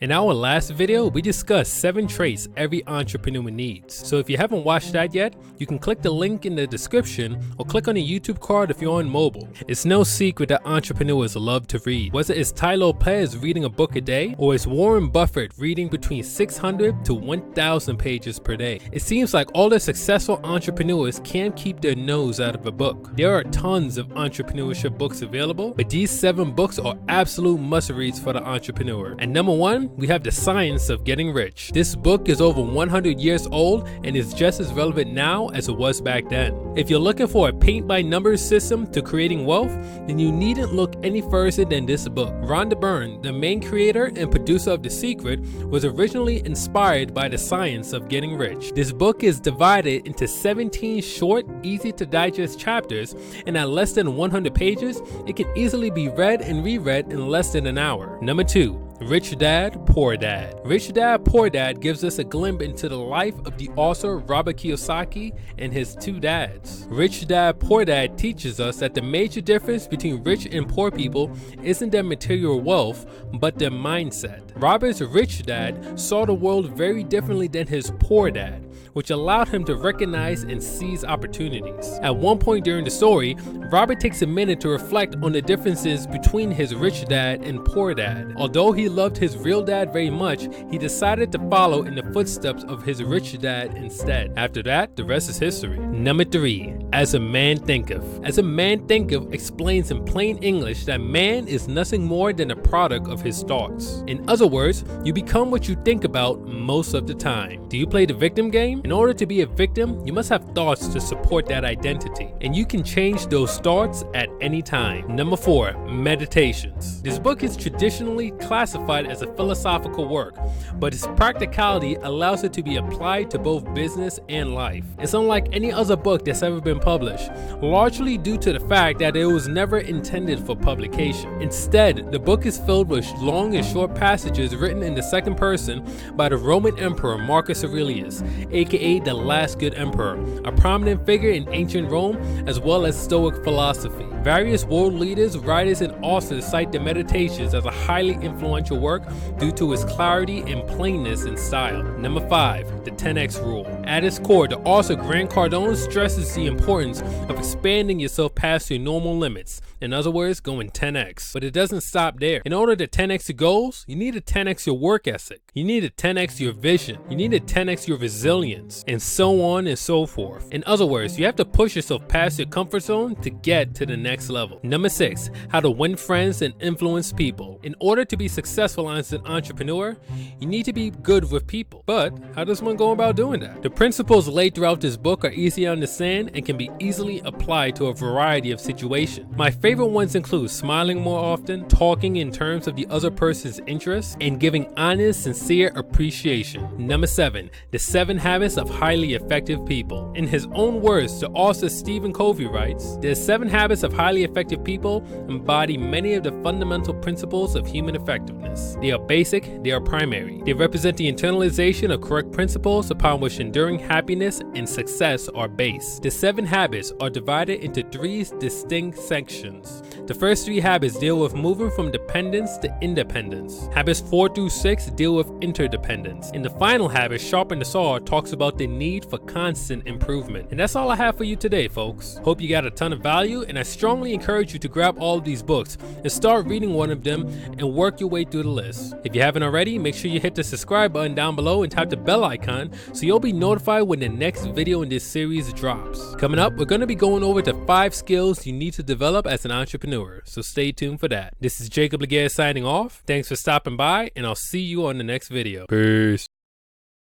In our last video, we discussed 7 traits every entrepreneur needs. So if you haven't watched that yet, you can click the link in the description or click on the YouTube card if you're on mobile. It's no secret that entrepreneurs love to read. Whether it's Tai Lopez reading a book a day, or it's Warren Buffett reading between 600 to 1,000 pages per day. It seems like all the successful entrepreneurs can't keep their nose out of a book. There are tons of entrepreneurship books available, but these 7 books are absolute must-reads for the entrepreneur. And number 1, we have The Science of Getting Rich. This book is over 100 years old and is just as relevant now as it was back then. If you're looking for a paint-by-numbers system to creating wealth, then you needn't look any further than this book. Rhonda Byrne, the main creator and producer of The Secret, was originally inspired by The Science of Getting Rich. This book is divided into 17 short, easy-to-digest chapters, and at less than 100 pages, it can easily be read and reread in less than an hour. Number 2. Rich Dad, Poor Dad. Rich Dad, Poor Dad gives us a glimpse into the life of the author Robert Kiyosaki and his 2 dads. Rich Dad, Poor Dad teaches us that the major difference between rich and poor people isn't their material wealth, but their mindset. Robert's rich dad saw the world very differently than his poor dad, which allowed him to recognize and seize opportunities. At one point during the story, Robert takes a minute to reflect on the differences between his rich dad and poor dad. Although he loved his real dad very much, he decided to follow in the footsteps of his rich dad instead. After that, the rest is history. Number 3, As a Man Thinketh. As a Man Thinketh explains in plain English that man is nothing more than a product of his thoughts. In other words, you become what you think about most of the time. Do you play the victim game? In order to be a victim, you must have thoughts to support that identity, and you can change those thoughts at any time. Number 4, Meditations. This book is traditionally classified as a philosophical work, but its practicality allows it to be applied to both business and life. It's unlike any other book that's ever been published, largely due to the fact that it was never intended for publication. Instead, the book is filled with long and short passages written in the second person by the Roman Emperor Marcus Aurelius, aka the last good emperor, a prominent figure in ancient Rome as well as Stoic philosophy. Various world leaders, writers, and authors cite the Meditations as a highly influential work due to its clarity and plainness in style. Number 5, the 10x rule. At its core, the author Grant Cardone stresses the importance of expanding yourself past your normal limits. In other words, going 10x. But it doesn't stop there. In order to 10x your goals, you need to 10x your work ethic. You need to 10x your vision. You need to 10x your resilience, and so on and so forth. In other words, you have to push yourself past your comfort zone to get to the next level. Number 6, how to win friends and influence people. In order to be successful as an entrepreneur, you need to be good with people. But how does one go about doing that? The principles laid throughout this book are easy to understand and can be easily applied to a variety of situations. My favorite ones include smiling more often, talking in terms of the other person's interests, and giving honest, sincere appreciation. Number 7, the 7 habits of highly effective people. In his own words, the author Stephen Covey writes, "The 7 habits of highly effective people embody many of the fundamental principles of human effectiveness. They are basic, they are primary. They represent the internalization of correct principles upon which enduring happiness and success are based." The 7 habits are divided into 3 distinct sections. The first 3 habits deal with moving from dependence to independence. Habits 4 through 6 deal with interdependence. And the final habit, Sharpen the Saw, talks about the need for constant improvement. And that's all I have for you today, folks. Hope you got a ton of value, and I strongly encourage you to grab all of these books and start reading one of them and work your way through the list. If you haven't already, make sure you hit the subscribe button down below and tap the bell icon so you'll be notified when the next video in this series drops. Coming up, we're going to be going over the 5 skills you need to develop as an entrepreneur, so stay tuned for that. This is Jacob Laguerre signing off. Thanks for stopping by, and I'll see you on the next video. Peace.